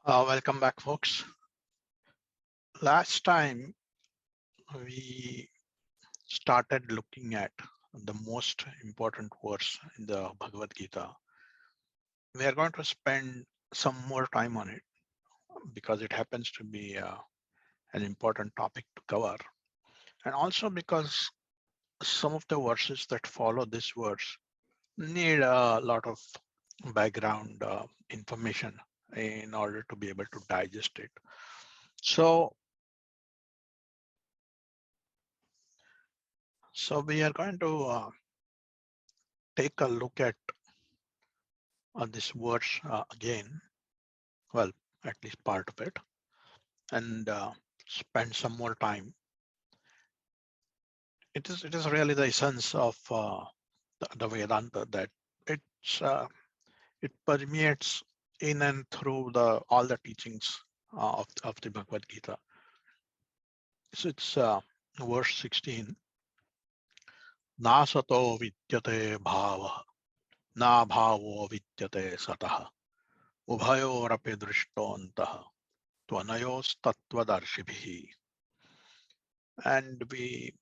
Welcome back, folks. Last time we started looking at the most important verse in the Bhagwad Gita. We are going to spend some more time on it because it happens to be an important topic to cover, and also because some of the verses that follow this verse need a lot of background information in order to be able to digest it. So we are going to take a look at this verse again, well, at least part of it, and spend some more time. It is really the essence of the Vedanta, that it permeates in and through all the teachings of the Bhagwad Gita. So it's verse 16. Na sato vidyate bhava, na bhavo vidyate satah, ubhayorapi drishtontah, tvanayos tattvadarshibhi. And we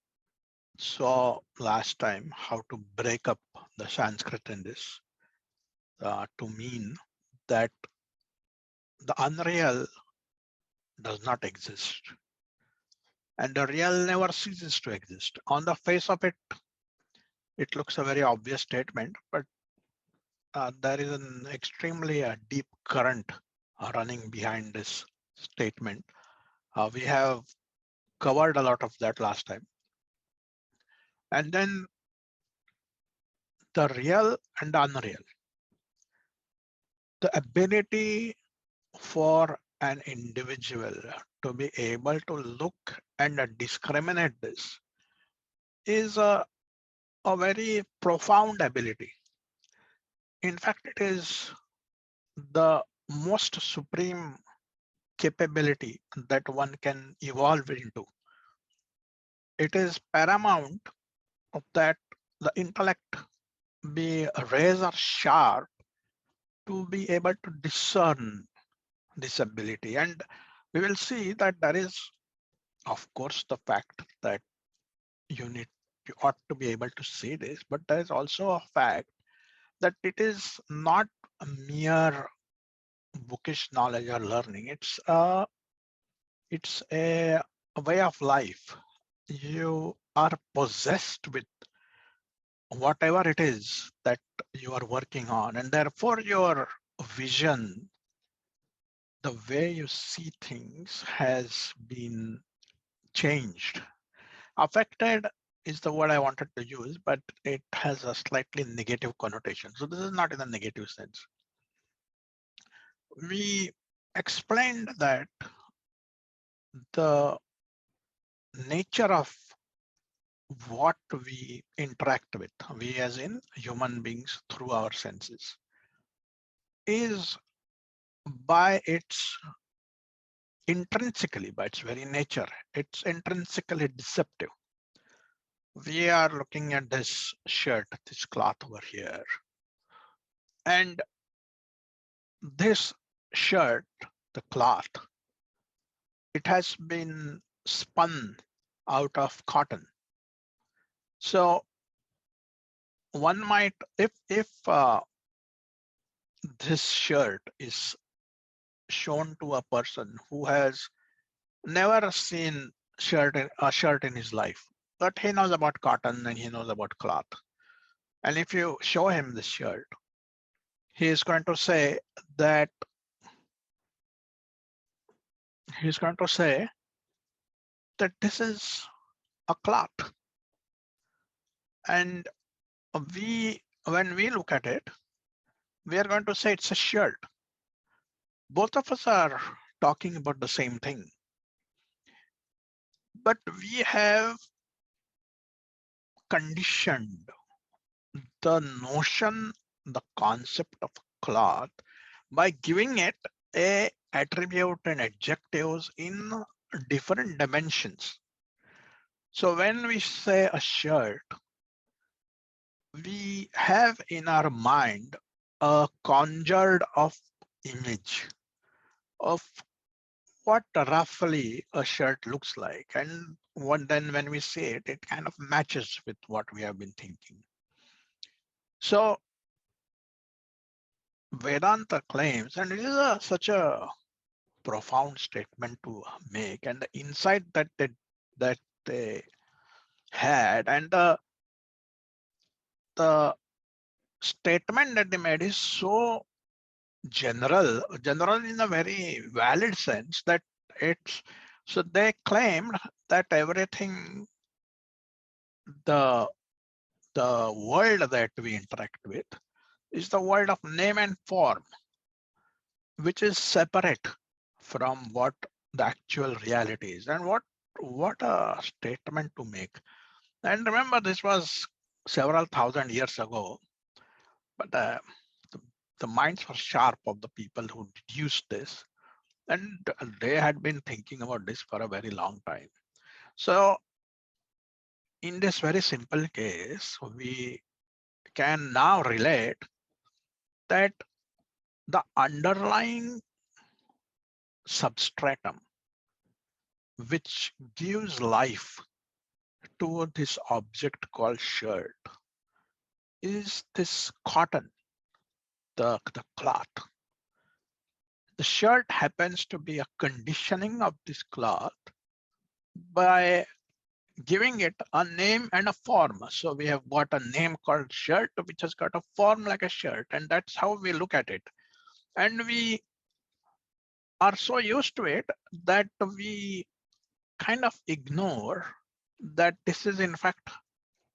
saw last time how to break up the Sanskrit in this to mean that the unreal does not exist and the real never ceases to exist. On the face of it, it looks a very obvious statement, but there is an extremely deep current running behind this statement. We have covered a lot of that last time. And then the real and unreal. The ability for an individual to be able to look and discriminate this is a very profound ability. In fact, it is the most supreme capability that one can evolve into. It is paramount that the intellect be razor sharp to be able to discern this ability. And we will see that there is, of course, the fact that you ought to be able to see this, but there is also a fact that it is not a mere bookish knowledge or learning. It's a way of life. You are possessed with whatever it is that you are working on, and therefore your vision, the way you see things, has been changed. Affected is the word I wanted to use, but it has a slightly negative connotation. So this is not in a negative sense. We explained that the nature of what we interact with, we as in human beings through our senses, is by its intrinsically, by its very nature, it's intrinsically deceptive. We are looking at this shirt, this cloth over here, and this shirt, the cloth, it has been spun out of cotton. So one might, if this shirt is shown to a person who has never seen a shirt in his life, but he knows about cotton and he knows about cloth, and if you show him this shirt, he is going to say that this is a cloth. And when we look at it, we are going to say it's a shirt. Both of us are talking about the same thing, but we have conditioned the notion, the concept of cloth by giving it a attribute and adjectives in different dimensions. So when we say a shirt, we have in our mind a conjured of image. of what roughly a shirt looks like. And then when we see it, it kind of matches with what we have been thinking. So Vedanta claims, and it is such a profound statement to make, and the insight that they had, and the statement that they made is so general in a very valid sense that it's so they claimed that everything, the the world that we interact with is the world of name and form, which is separate from what the actual reality is. And what a statement to make. And remember, this was several thousand years ago, but the, the minds were sharp of the people who deduced this, and they had been thinking about this for a very long time. So in this very simple case, we can now relate that the underlying substratum which gives life to this object called shirt is this cotton, the cloth. The shirt happens to be a conditioning of this cloth by giving it a name and a form. So we have got a name called shirt, which has got a form like a shirt, and that's how we look at it. And we are so used to it that we kind of ignore that this is in fact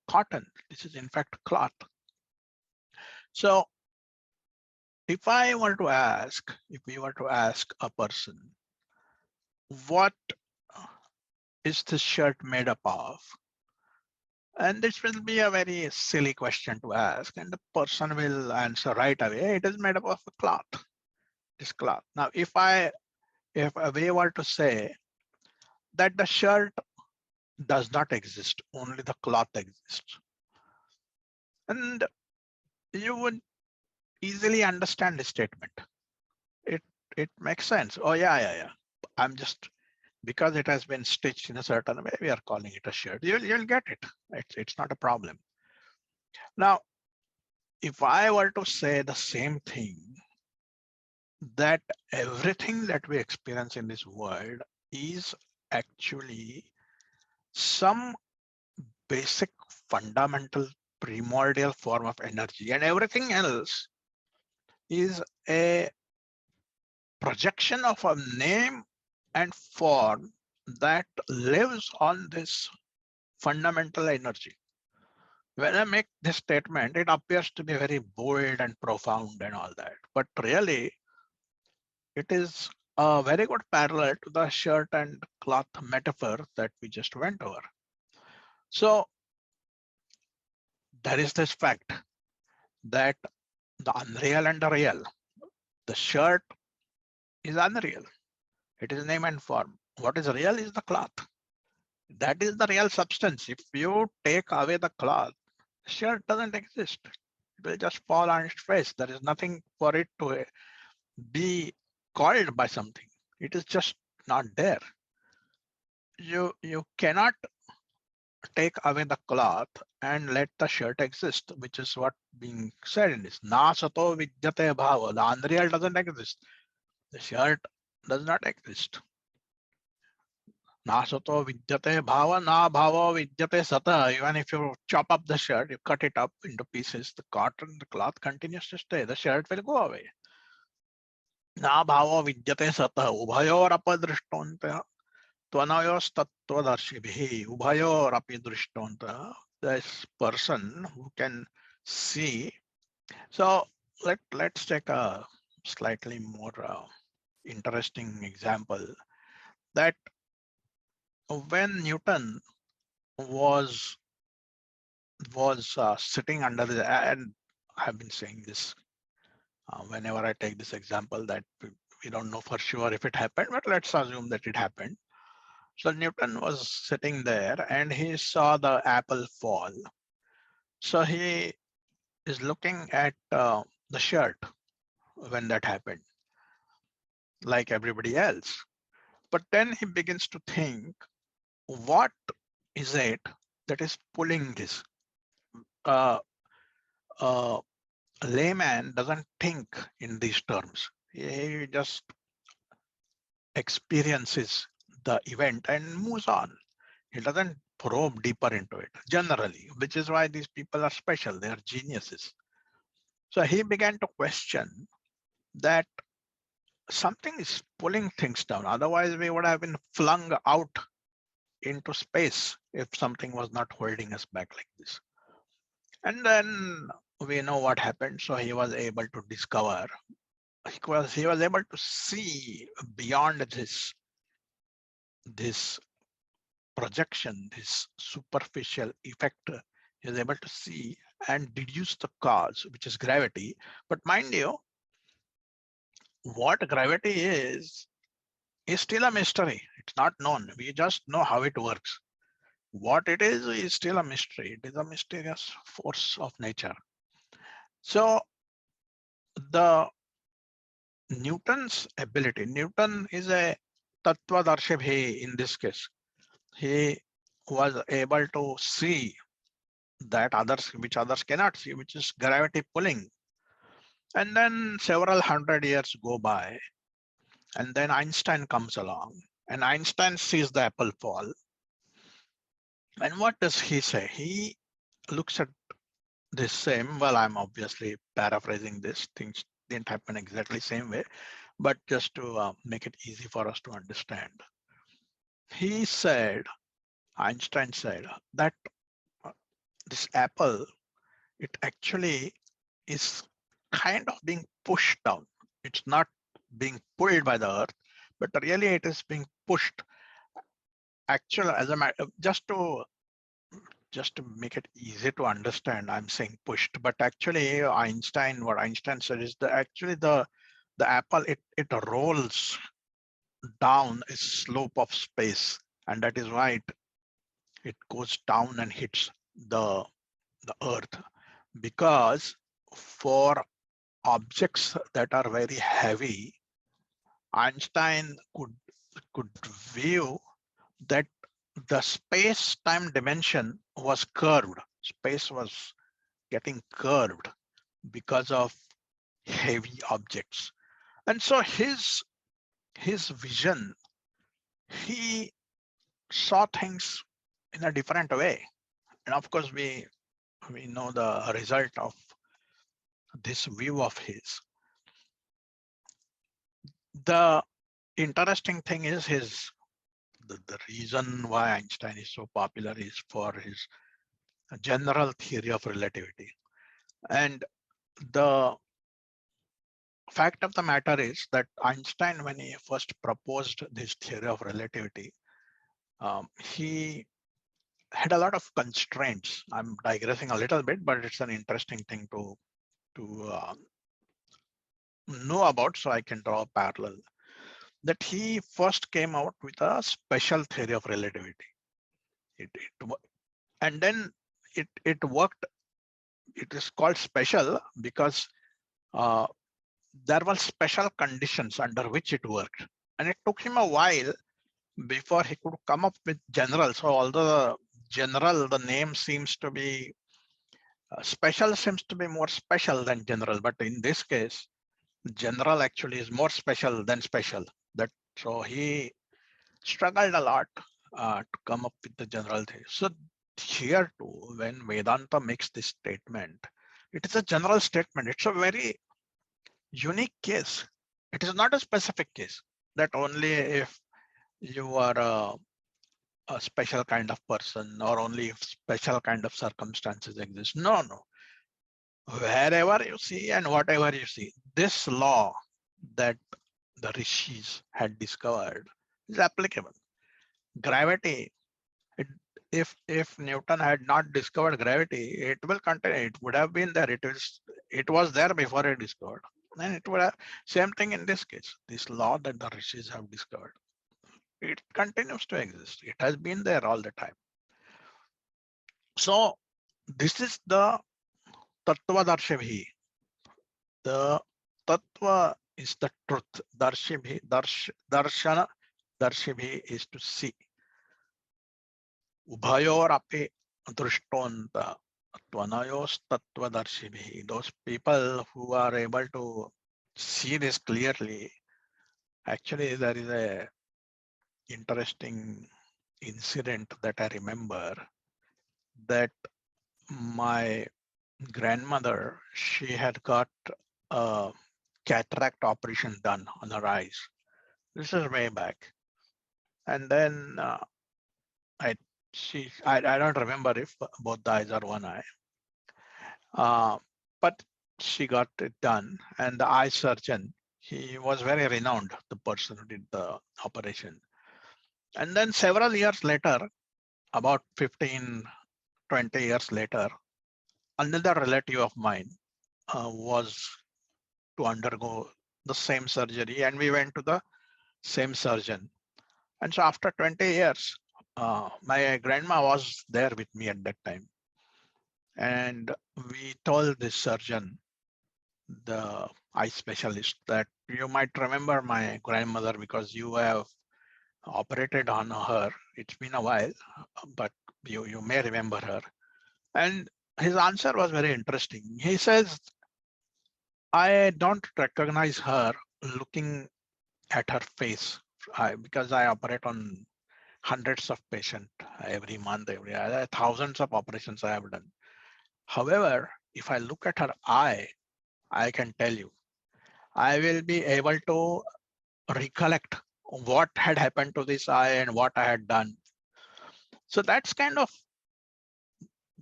cotton. This is in fact cloth. So if we were to ask a person, what is this shirt made up of? And this will be a very silly question to ask, and the person will answer right away, it is made up of a cloth, this cloth. Now, if we were to say that the shirt does not exist, only the cloth exists, and you would easily understand the statement. It makes sense. Oh yeah. I'm just, because it has been stitched in a certain way, we are calling it a shirt. You'll get it. It's not a problem. Now, if I were to say the same thing, that everything that we experience in this world is actually some basic fundamental primordial form of energy, and everything else is a projection of a name and form that lives on this fundamental energy. When I make this statement, it appears to be very bold and profound and all that, but really it is a very good parallel to the shirt and cloth metaphor that we just went over. So there is this fact that the unreal and the real, the shirt is unreal. It is name and form. What is real is the cloth. That is the real substance. If you take away the cloth, the shirt doesn't exist. It will just fall on its face. There is nothing for it to be called by something. It is just not there. You cannot take away the cloth and let the shirt exist, which is what being said in this. Na sato vidyate bhava. The unreal doesn't exist. The shirt does not exist. Na sato vidyate bhava, na bhava vidyate sata. Even if you chop up the shirt, you cut it up into pieces, the cotton, the cloth continues to stay. The shirt will go away. Na bhava vidyate sata. Ubhayor apadrishtonta. Tvanayostattvadarshibihi. Ubhayor api drishtonta. This person who can see. So let's take a slightly more interesting example, that when Newton was sitting under the, and I've been saying this whenever I take this example, that we don't know for sure if it happened, but let's assume that it happened. So Newton was sitting there and he saw the apple fall. So he is looking at the shirt when that happened. like everybody else. But then he begins to think, what is it that is pulling this? Uh, uh, a layman doesn't think in these terms. He just experiences the event and moves on. He doesn't probe deeper into it generally, which is why these people are special. They are geniuses. So he began to question that something is pulling things down. Otherwise, we would have been flung out into space if something was not holding us back like this. And then we know what happened. So he was able to discover, he was able to see beyond this projection, this superficial effect. He was able to see and deduce the cause, which is gravity. But mind you, what gravity is still a mystery. It's not known. We just know how it works. What it is still a mystery. It is a mysterious force of nature. So the Newton's ability, Newton is a Tattvadarshibhi in this case. He was able to see that which others cannot see, which is gravity pulling. And then several hundred years go by, and then Einstein comes along, and Einstein sees the apple fall. And what does he say? He looks at this same, well, I'm obviously paraphrasing this, things didn't happen exactly same way, but just to make it easy for us to understand. He said, Einstein said that this apple, it actually is kind of being pushed down. It's not being pulled by the earth, but really it is being pushed. Actually, as a matter, just to make it easy to understand, I'm saying pushed, but actually Einstein, what Einstein said is that actually the apple, it rolls down a slope of space, and that is why it goes down and hits the earth, because for objects that are very heavy, Einstein could view that the space-time dimension was curved. Space was getting curved because of heavy objects. And so his vision, he saw things in a different way. And of course, we know the result of this view of his. The interesting thing is the reason why Einstein is so popular is for his general theory of relativity. And the fact of the matter is that Einstein, when he first proposed this theory of relativity, he had a lot of constraints. I'm digressing a little bit, but it's an interesting thing to know about, so I can draw a parallel. That he first came out with a special theory of relativity. And then it worked. It is called special because there were special conditions under which it worked. And it took him a while before he could come up with general. So although general, the name seems to be special, seems to be more special than general. But in this case, general actually is more special than special. So he struggled a lot to come up with the general thing. So here too, when Vedanta makes this statement, it is a general statement. It's a very unique case. It is not a specific case that only if you are a special kind of person or only if special kind of circumstances exist. No. Wherever you see and whatever you see, this law that the rishis had discovered is applicable. Gravity, if Newton had not discovered gravity, it will continue. It would have been there. It was there before he discovered. And it would have same thing in this case. This law that the rishis have discovered, it continues to exist. It has been there all the time. So this is the Tattvadarshabhi. The Tattva is the truth. Darshana, darshibhi is to see. Ubhayor api drushtonta tvanayos tattvadarshibhi. Those people who are able to see this clearly, actually there is a interesting incident that I remember, that my grandmother, she had got a cataract operation done on her eyes. This is way back. And then I don't remember if both the eyes are one eye. But she got it done, and the eye surgeon, he was very renowned, the person who did the operation. And then several years later, about 15, 20 years later, another relative of mine was to undergo the same surgery, and we went to the same surgeon. And so after 20 years, my grandma was there with me at that time. And we told this surgeon, the eye specialist, that you might remember my grandmother because you have operated on her. It's been a while, but you may remember her. And his answer was very interesting. He says, I don't recognize her looking at her face because I operate on hundreds of patients every month, thousands of operations I have done. However, if I look at her eye, I can tell you, I will be able to recollect what had happened to this eye and what I had done. So that's kind of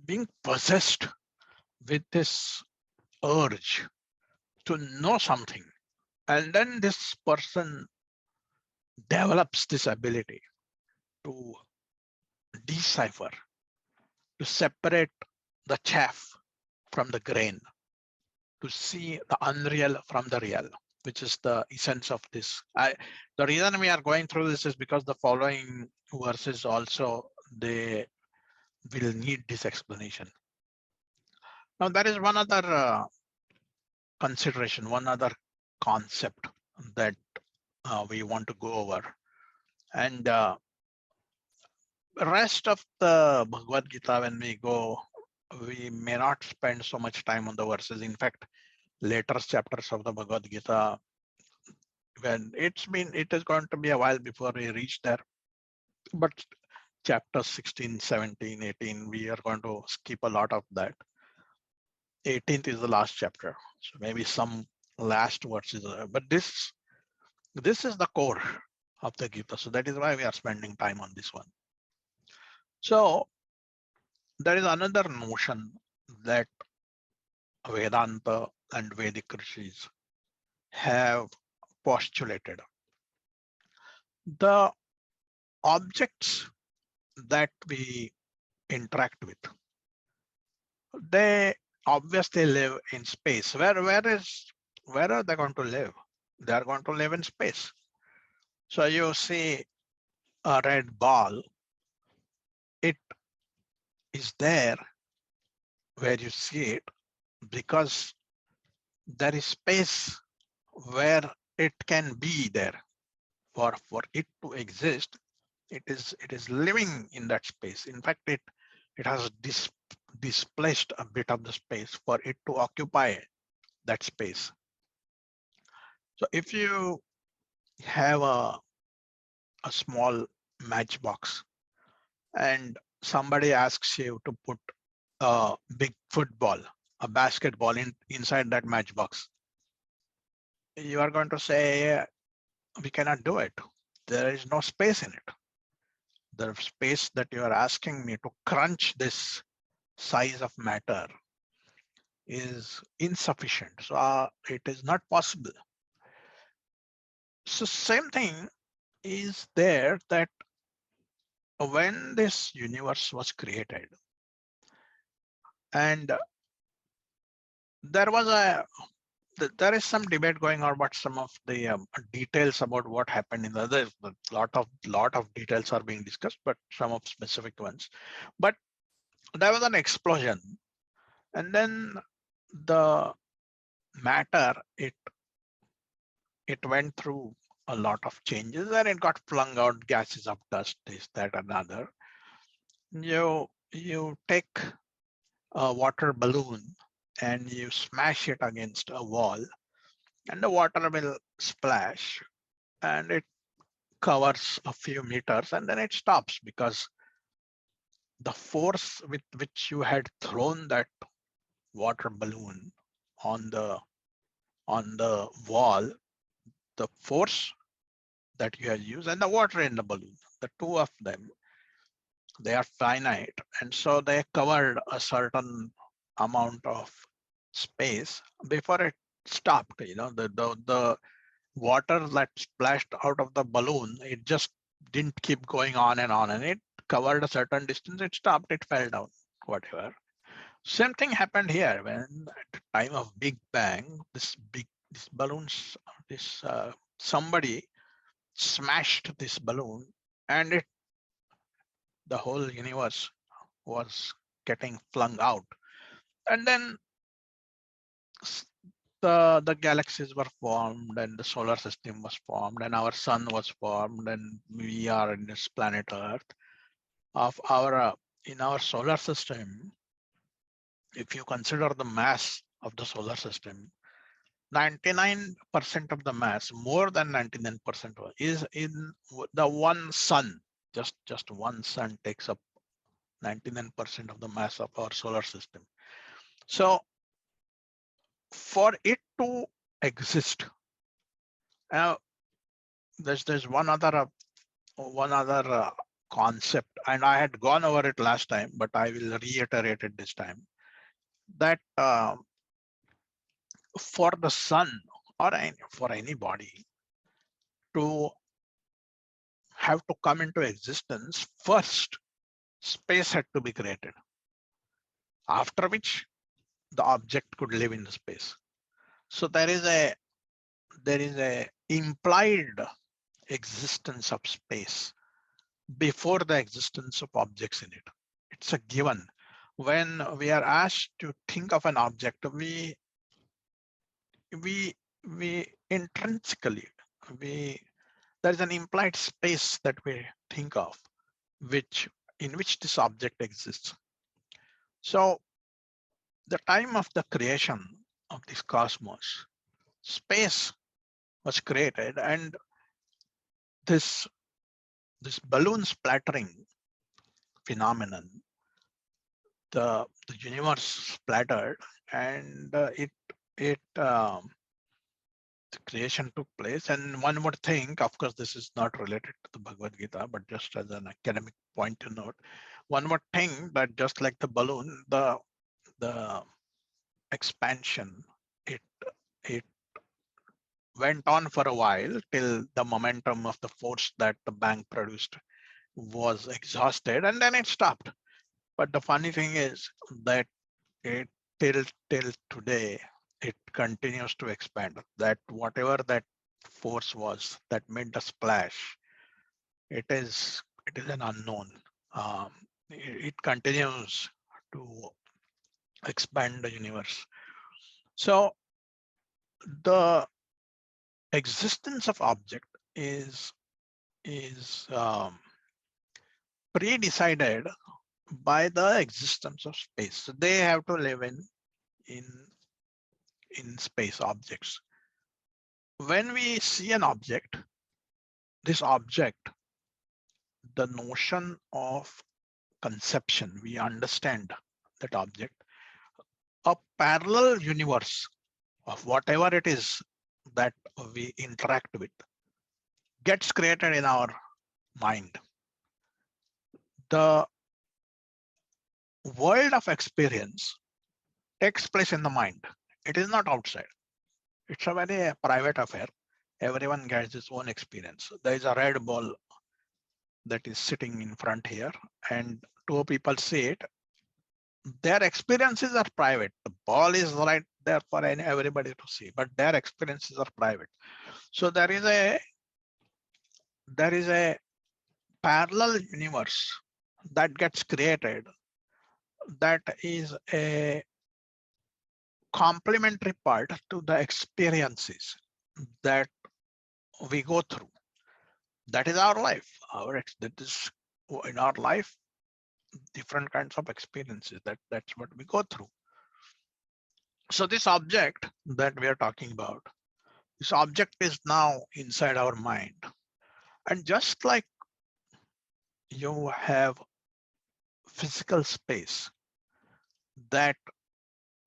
being possessed with this urge to know something. And then this person develops this ability to decipher, to separate the chaff from the grain, to see the unreal from the real, which is the essence of this. The reason we are going through this is because the following verses also, they will need this explanation. Now, there is one other consideration, one other concept that we want to go over. And rest of the Bhagwad Gita, when we go, we may not spend so much time on the verses. In fact, later chapters of the Bhagwad Gita, when it is going to be a while before we reach there. But chapter 16, 17, 18, we are going to skip a lot of that. 18th is the last chapter, so maybe some last verses. But this is the core of the Gita, so that is why we are spending time on this one. So there is another notion that Vedanta and Vedic rishis have postulated. The objects that we interact with, they obviously live in space. Where are they going to live? They are going to live in space. So you see a red ball, it is there where you see it because there is space where it can be there. For it to exist, it is living in that space. In fact, it has displaced a bit of the space for it to occupy that space. So if you have a small matchbox and somebody asks you to put a big football, a basketball inside that matchbox, you are going to say, we cannot do it. There is no space in it. The space that you are asking me to crunch this size of matter is insufficient. So it is not possible. So same thing is there, that when this universe was created, and there is some debate going on about some of the details about what happened in the other. Lot of details are being discussed, but some of specific ones. But there was an explosion, and then the matter, it it went through a lot of changes and it got flung out, gases of dust, this, that, another. You take a water balloon and you smash it against a wall, and the water will splash and it covers a few meters and then it stops, because the force with which you had thrown that water balloon on the wall, the force that you have used and the water in the balloon, the two of them, they are finite, and so they covered a certain amount of space before it stopped. The water that splashed out of the balloon, it just didn't keep going on, and it covered a certain distance, it stopped, it fell down, whatever. Same thing happened here when at the time of Big Bang, this balloons, somebody smashed this balloon, and the whole universe was getting flung out. And then the galaxies were formed and the solar system was formed and our sun was formed, and we are in this planet Earth. In our solar system, if you consider the mass of the solar system, 99% of the mass, more than 99%, is in the one sun. Just one sun takes up 99% of the mass of our solar system. So for it to exist, there's one other concept, and I had gone over it last time, but I will reiterate it this time, that for the sun or for any body to have to come into existence, first space had to be created, after which the object could live in the space. So there is a implied existence of space before the existence of objects in it. It's a given. When we are asked to think of an object, we intrinsically, there's an implied space that we think of, in which this object exists. So the time of the creation of this cosmos, space was created, and this balloon splattering phenomenon, the universe splattered, and the creation took place. And one would think, of course, this is not related to the Bhagwad Gita, but just as an academic point to note, one would think that just like the balloon, the expansion, it went on for a while till the momentum of the force that the bang produced was exhausted, and then it stopped. But the funny thing is that it till today, it continues to expand. That whatever that force was that made the splash, it is an unknown. It continues to expand the universe. So the existence of object is pre-decided by the existence of space. So they have to live in space, objects. When we see an object, this object, the notion of conception, we understand that object, a parallel universe of whatever it is that we interact with gets created in our mind. The world of experience takes place in the mind. It is not outside. It's a very private affair. Everyone gets his own experience. There is a red ball that is sitting in front here, and two people see it. Their experiences are private. The ball is right there for everybody to see, but their experiences are private. So there is a parallel universe that gets created, that is a complementary part to the experiences that we go through. That is our life. That is in our life, different kinds of experiences. That's what we go through. So this object that we are talking about, this object is now inside our mind. And just like you have physical space that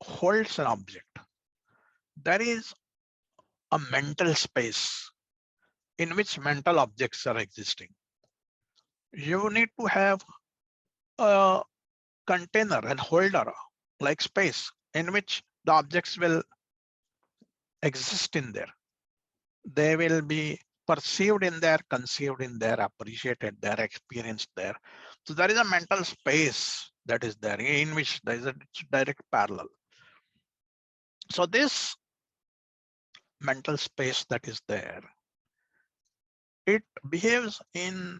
holds an object, there is a mental space in which mental objects are existing. You need to have a container and holder like space in which the objects will exist in there. They will be perceived in there, conceived in there, appreciated there, experienced there. So there is a mental space that is there in which there is a direct parallel. So this mental space that is there, it behaves in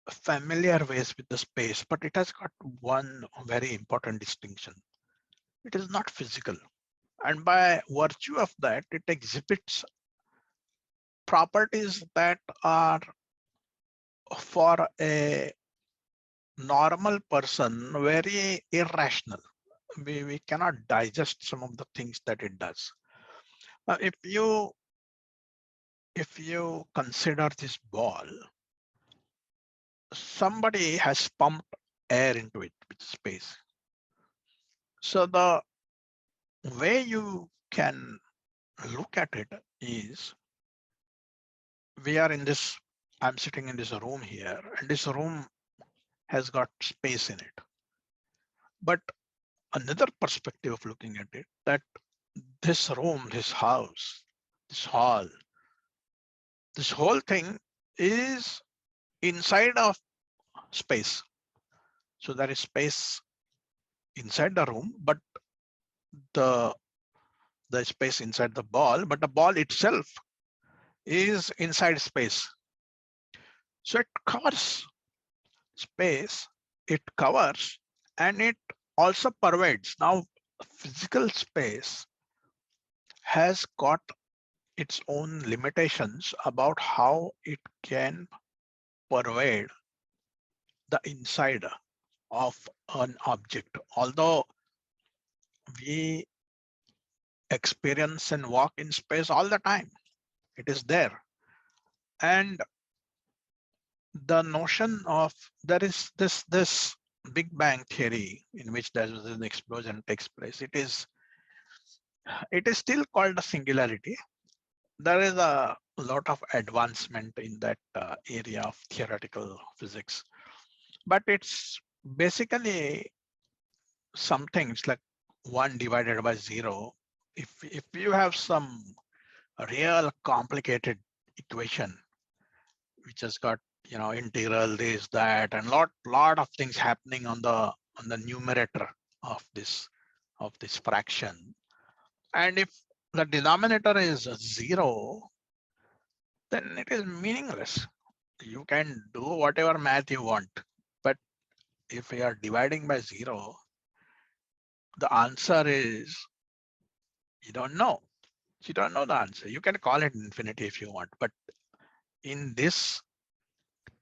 familiar ways with the space, but it has got one very important distinction. It is not physical. And by virtue of that, it exhibits properties that are for a normal person very irrational. We cannot digest some of the things that it does. If you consider this ball, somebody has pumped air into it with space. So the way you can look at it is, we are in this, I'm sitting in this room here, and this room has got space in it. But another perspective of looking at it, that this room, this house, this hall, this whole thing is inside of space. So there is space inside the room, but the space inside the ball, but the ball itself is inside space. So it covers space, it covers, and it also pervades. Now, physical space has got its own limitations about how it can pervade the inside of an object. Although we experience and walk in space all the time, it is there. And the notion of, there is this Big Bang theory in which there is an explosion takes place. It is still called a singularity. There is a lot of advancement in that area of theoretical physics, but it's basically something. It's like 1 divided by 0. If you have some real complicated equation which has got, you know, integral this, that, and lot of things happening on the numerator of this fraction, and if the denominator is 0, then it is meaningless. You can do whatever math you want, but if you are dividing by 0, the answer is, you don't know. You don't know the answer. You can call it infinity if you want, but in this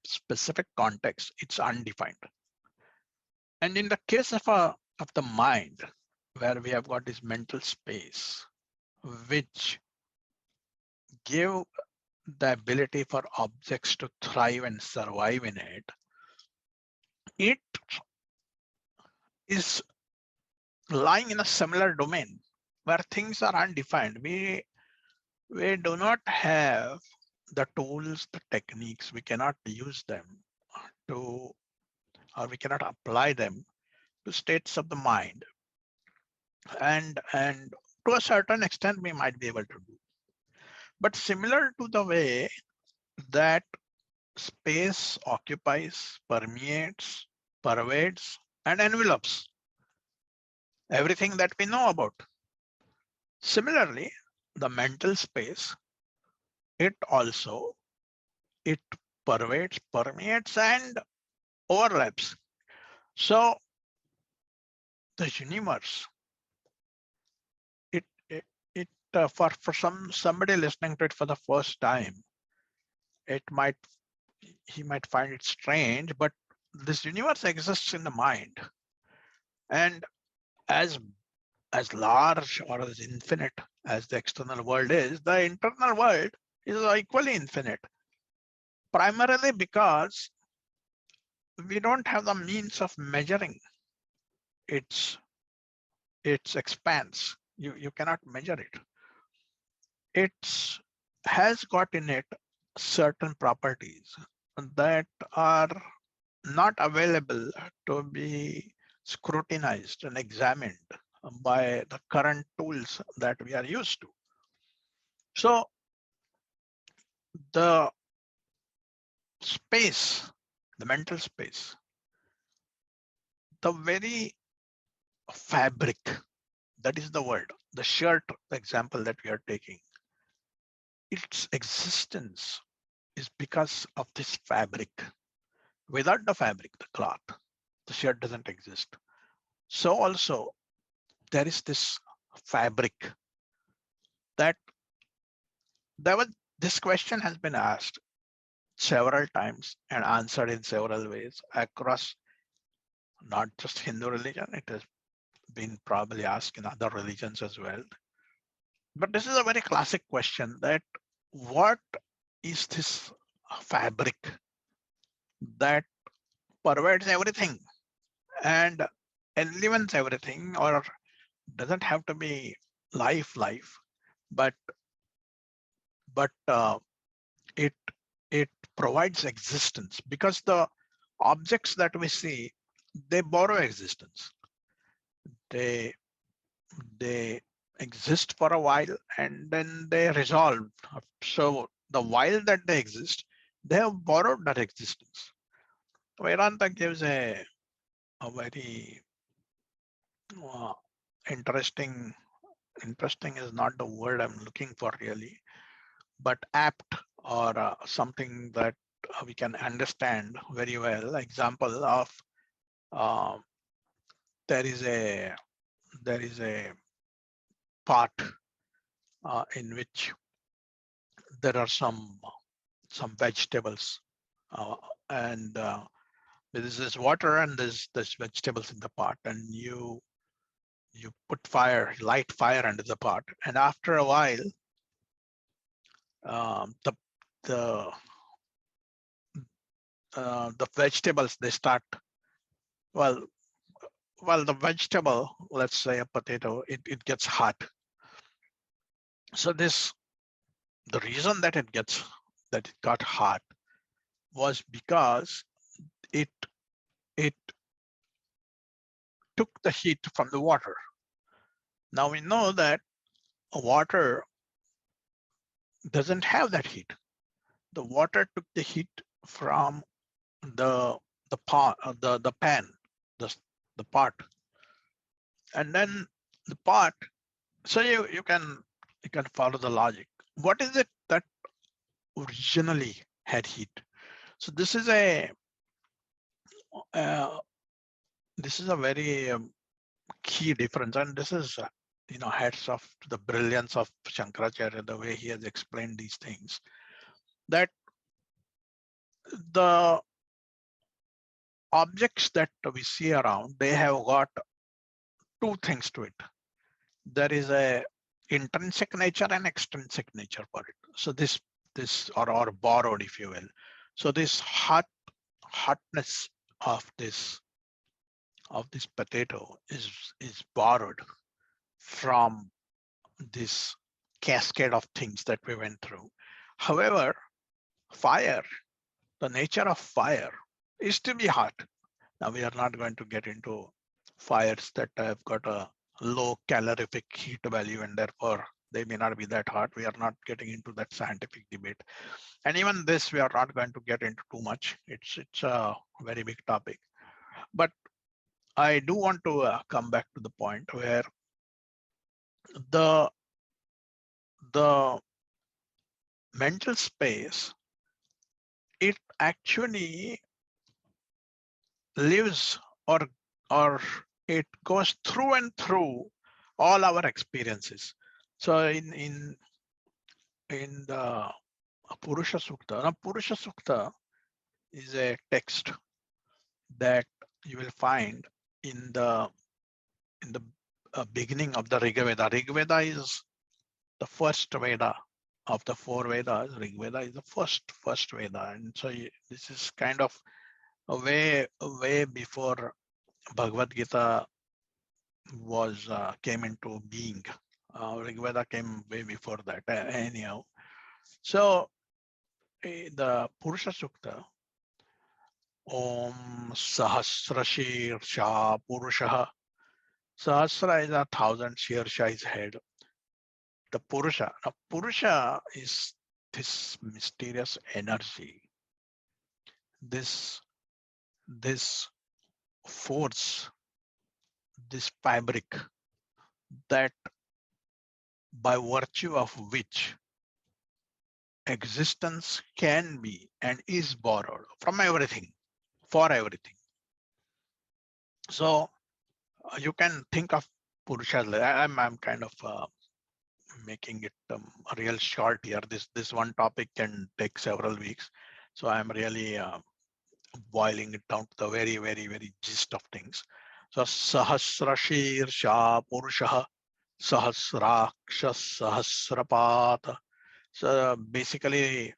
specific context, it's undefined. And in the case of the mind, where we have got this mental space, which give the ability for objects to thrive and survive in it, it is lying in a similar domain where things are undefined. We do not have the tools, the techniques. We cannot use them to, or we cannot apply them to states of the mind. And to a certain extent, we might be able to do. But similar to the way that space occupies, permeates, pervades, and envelopes everything that we know about. Similarly, the mental space, it pervades, permeates, and overlaps. So the universe, it for somebody listening to it for the first time, he might find it strange, but this universe exists in the mind, and as large or as infinite as the external world is, the internal world is equally infinite, primarily because we don't have the means of measuring its expanse. You cannot measure it. It has got in it certain properties that are not available to be scrutinized and examined by the current tools that we are used to. So the space, the mental space, the very fabric, that is the word, the shirt example that we are taking, its existence is because of this fabric. Without the fabric, the cloth, the shirt doesn't exist. So also there is this fabric that this question has been asked several times and answered in several ways across not just Hindu religion. It has been probably asked in other religions as well. But this is a very classic question, that what is this fabric that pervades everything and enlivens everything, or doesn't have to be life, but it provides existence, because the objects that we see, they borrow existence. They exist for a while and then they resolve. So the while that they exist, they have borrowed that existence. Vedanta gives a very interesting is not the word I'm looking for really, but apt, or something that we can understand very well. Example of there is a pot in which there are some vegetables, and there is this water and there's vegetables in the pot, and you put light fire under the pot, and after a while the vegetables, they start, well the vegetable, let's say a potato, it gets hot. So the reason that it got hot was because it took the heat from the water. Now we know that water doesn't have that heat. The water took the heat from the pot, the pan, the pot, and then the pot. So you can follow the logic. What is it that originally had heat? So this is a very key difference, and this is hats off to the brilliance of Shankaracharya, the way he has explained these things, that the objects that we see around, they have got two things to it. There is a intrinsic nature and extrinsic nature for it. So this or borrowed, if you will. So this hotness of this potato is borrowed from this cascade of things that we went through. However, fire, the nature of fire is to be hot. Now we are not going to get into fires that have got a low calorific heat value and therefore they may not be that hot. We are not getting into that scientific debate. And even this, we are not going to get into too much. It's a very big topic. But I do want to come back to the point where the mental space, it actually lives or it goes through and through all our experiences. So in the Purusha Sukta, now Purusha Sukta is a text that you will find in the beginning of the Rig Veda. Rig Veda is the first Veda of the four Vedas. Rig Veda is the first Veda, and so this is kind of a way before Bhagwad Gita was came into being. Rig Veda came way before that. Anyhow, so the Purusha Sukta, Om Sahasrashirsha Purusha. Sahasra is 1,000, Shirsha is head. The Purusha. Now, Purusha is this mysterious energy, this force, this fabric that by virtue of which existence can be and is borrowed from everything, for everything. So you can think of Purusha. I'm kind of making it real short here. This one topic can take several weeks, so I'm really boiling it down to the very gist of things. So Sahasrashirsha Purusha Sahasraksha Sahasrapata. So basically,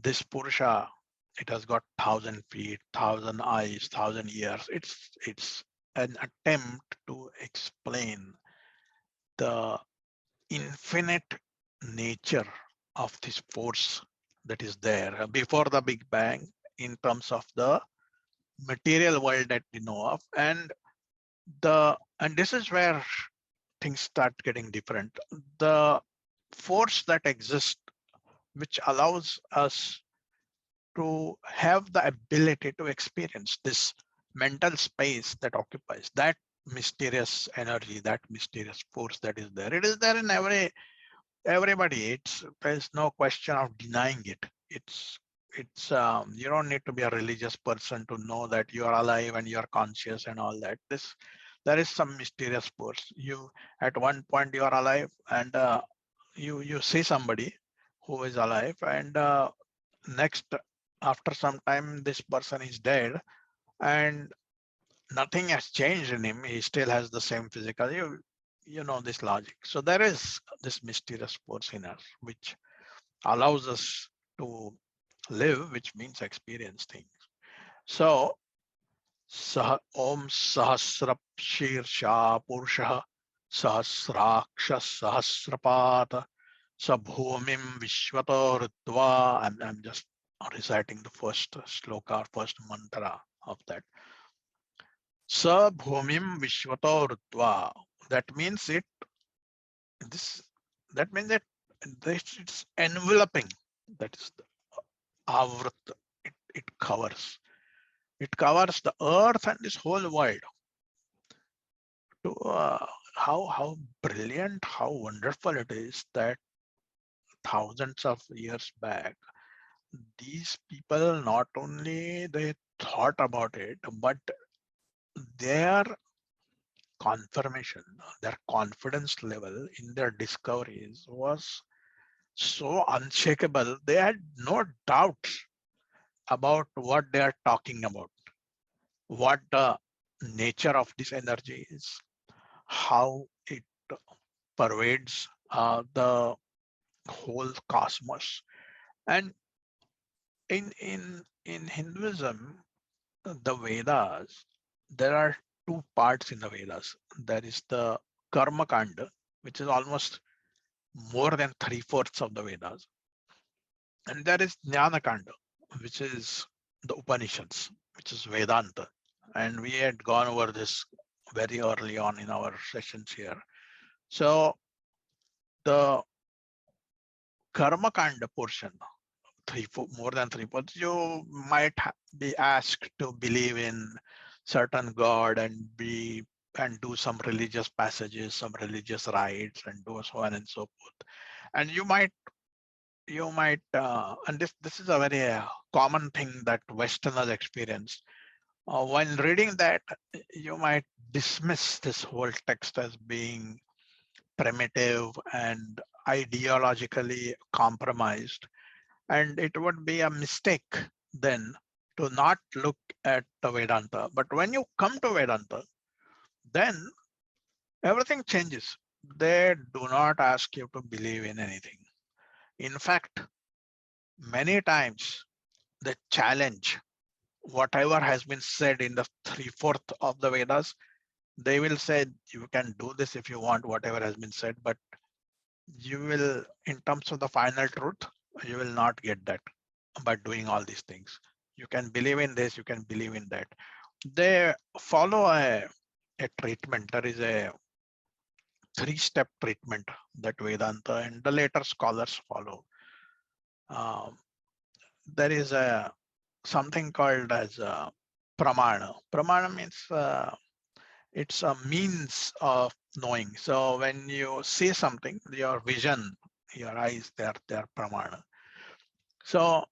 this Purusha, it has got 1,000 feet, 1,000 eyes, 1,000 ears. It's an attempt to explain the infinite nature of this force that is there before the Big Bang in terms of the material world that we know of, and this is where things start getting different. The force that exists, which allows us to have the ability to experience this mental space that occupies that mysterious energy, that mysterious force that is there. It is there in everybody. There's no question of denying it. It's you don't need to be a religious person to know that you are alive and you are conscious and all that. There is some mysterious force. You at one point you are alive, and you see somebody who is alive, and next, after some time, this person is dead, and nothing has changed in him. He still has the same physical. You know this logic. So there is this mysterious force in us which allows us to live, which means experience things. So Om Sahasra Shirsha Purusha Sahasraksha Sahasrapata Sabhumim Vishwato Ritva. I'm just reciting the first sloka, first mantra of that. Sabhumim Vishwato Ritva. That means this that means that it's enveloping. That is the avrat. It covers. It covers the earth and this whole world. To how brilliant, how wonderful it is that thousands of years back, these people not only they thought about it, but their confirmation, their confidence level in their discoveries was so unshakable. They had no doubts about what they are talking about, what the nature of this energy is, how it pervades the whole cosmos. And in Hinduism, the Vedas, there are two parts in the Vedas. There is the Karma Kanda, which is almost more than 3/4 of the Vedas. And there is Jnana Kanda, which is the Upanishads, which is Vedanta. And we had gone over this very early on in our sessions here. So the Karma Kanda portion, more than 3/4, you might be asked to believe in certain God and do some religious passages, some religious rites, and do so on and so forth. And you might and this is a very common thing that Westerners experience. While reading that, you might dismiss this whole text as being primitive and ideologically compromised. And it would be a mistake then to not look at the Vedanta. But when you come to Vedanta, then everything changes. They do not ask you to believe in anything. In fact, many times they challenge whatever has been said in the 3/4 of the Vedas. They will say you can do this if you want, whatever has been said, but you will, in terms of the final truth, you will not get that by doing all these things. You can believe in this, you can believe in that. They follow a treatment. There is a 3-step treatment that Vedanta and the later scholars follow. Um, there is a something called as Pramana. Pramana means it's a means of knowing. So when you see something, your vision, your eyes, they're Pramana. So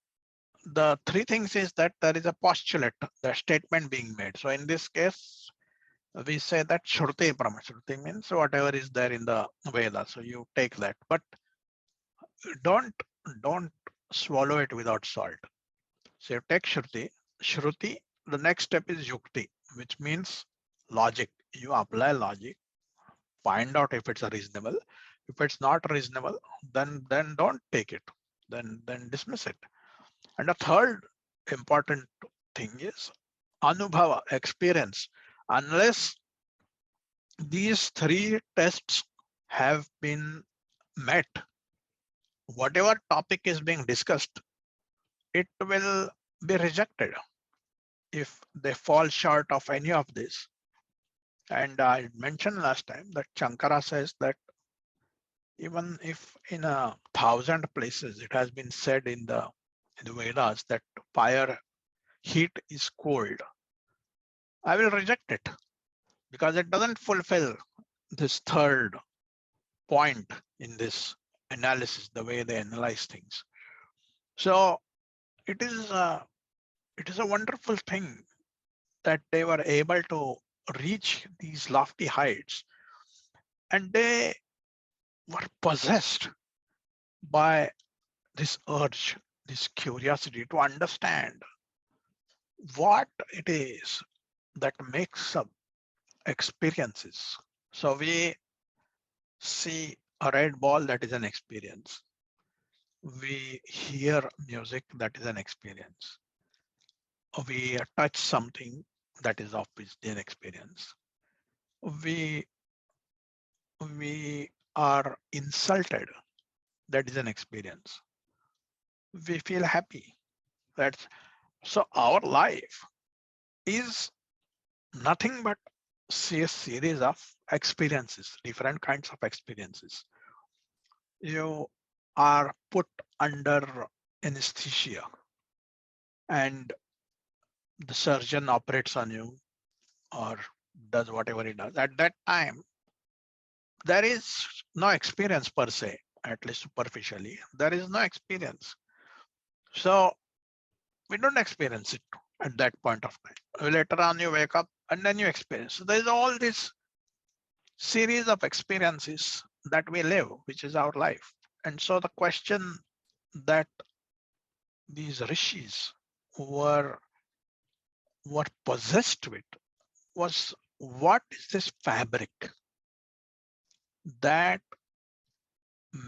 the 3 things is that there is a postulate, the statement being made. So in this case, we say that Shruti Pramana. Shruti means whatever is there in the Veda. So you take that, but don't swallow it without salt. So you take Shruti. Shruti, the next step is Yukti, which means logic. You apply logic, find out if it's a reasonable. If it's not reasonable, then don't take it. Then dismiss it. And the third important thing is Anubhava, experience. Unless these 3 tests have been met, whatever topic is being discussed, it will be rejected if they fall short of any of this. And I mentioned last time that Shankara says that even if in 1,000 places it has been said in the Vedas that fire heat is cold, I will reject it because it doesn't fulfill this third point in this analysis, the way they analyze things. So it is a wonderful thing that they were able to reach these lofty heights, and they were possessed by this urge, this curiosity to understand what it is that makes up experiences. So we see a red ball, that is an experience. We hear music, that is an experience. We touch something, that is obviously an experience. We are insulted, that is an experience. We feel happy. That's so our life is nothing but a series of experiences, different kinds of experiences. You are put under anesthesia and the surgeon operates on you or does whatever he does. At that time, there is no experience per se, at least superficially. There is no experience. So we don't experience it at that point of time. Later on, you wake up and then you experience. So there's all this series of experiences that we live, which is our life. And so the question that these rishis were possessed with was, what is this fabric that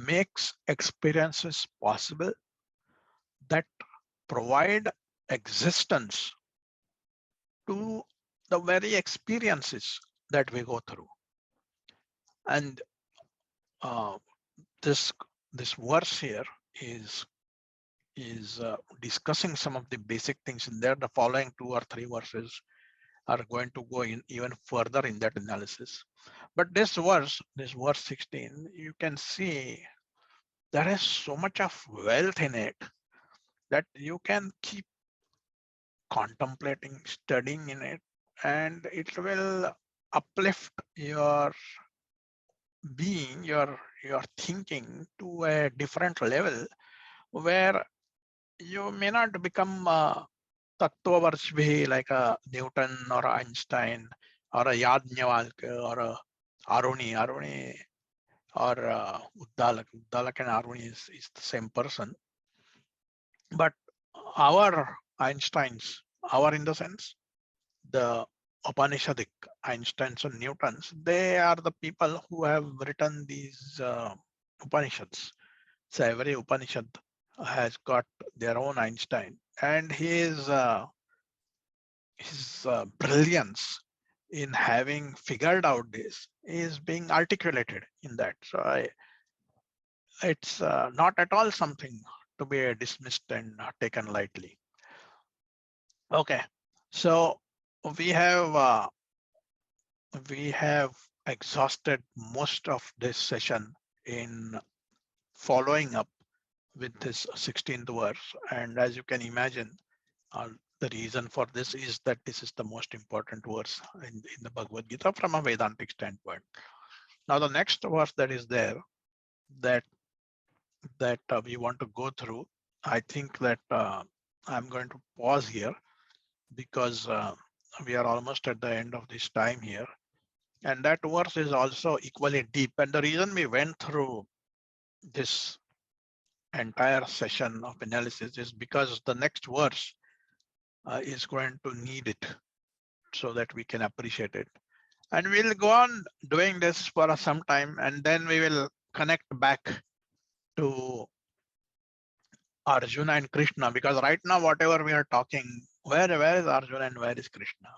makes experiences possible, that provide existence to the very experiences that we go through? And this verse here is discussing some of the basic things in there. The following 2 or 3 verses are going to go in even further in that analysis. But this verse 16, you can see there is so much of wealth in it that you can keep contemplating, studying in it, and it will uplift your being, your thinking to a different level where you may not become Tattvavarshvi like a Newton or Einstein or a Yajnavalkya or a Aruni. or Uddalak. Uddalak and Aruni is the same person. But our Einsteins, our in the sense, the Upanishadic Einsteins and Newtons, they are the people who have written these Upanishads. So every Upanishad has got their own Einstein, and his brilliance in having figured out this is being articulated in that. So it's not at all something to be dismissed and taken lightly. Okay, so we have exhausted most of this session in following up with this 16th verse, and as you can imagine, uh, the reason for this is that this is the most important verse in the Bhagwad Gita from a Vedantic standpoint. Now, the next verse that is there that we want to go through, I think that I'm going to pause here because we are almost at the end of this time here. And that verse is also equally deep. And the reason we went through this entire session of analysis is because the next verse is going to need it so that we can appreciate it. And we'll go on doing this for some time, and then we will connect back to Arjuna and Krishna, because right now, whatever we are talking, where is Arjuna and where is Krishna?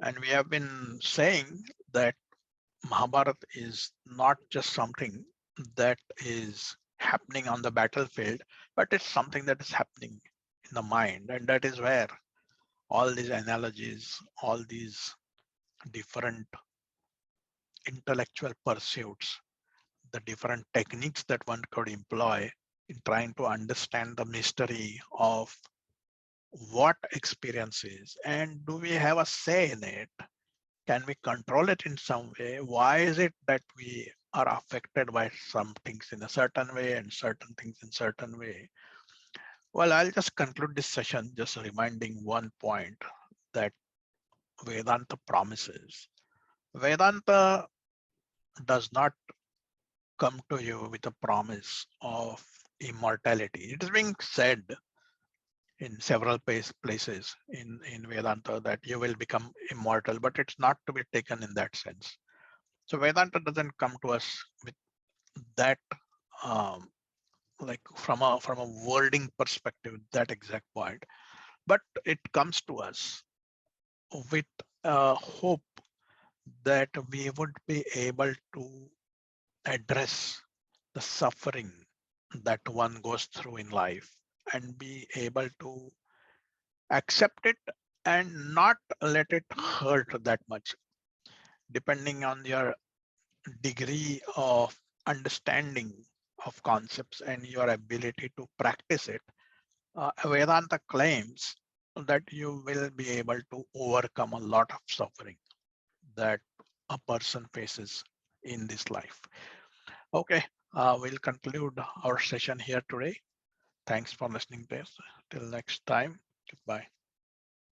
And we have been saying that Mahabharata is not just something that is happening on the battlefield, but it's something that is happening in the mind. And that is where all these analogies, all these different intellectual pursuits, the different techniques that one could employ in trying to understand the mystery of what experience is, and do we have a say in it? Can we control it in some way? Why is it that we are affected by some things in a certain way and certain things in certain way? Well, I'll just conclude this session just reminding one point that Vedanta promises. Vedanta does not come to you with a promise of immortality. It is being said in several places in Vedanta that you will become immortal, but it's not to be taken in that sense. So Vedanta doesn't come to us with that, like from a wording perspective, that exact point, but it comes to us with hope that we would be able to address the suffering that one goes through in life and be able to accept it and not let it hurt that much, depending on your degree of understanding of concepts and your ability to practice it. Vedanta claims that you will be able to overcome a lot of suffering that a person faces in this life. Okay, we'll conclude our session here today. Thanks for listening to us. Till next time, goodbye.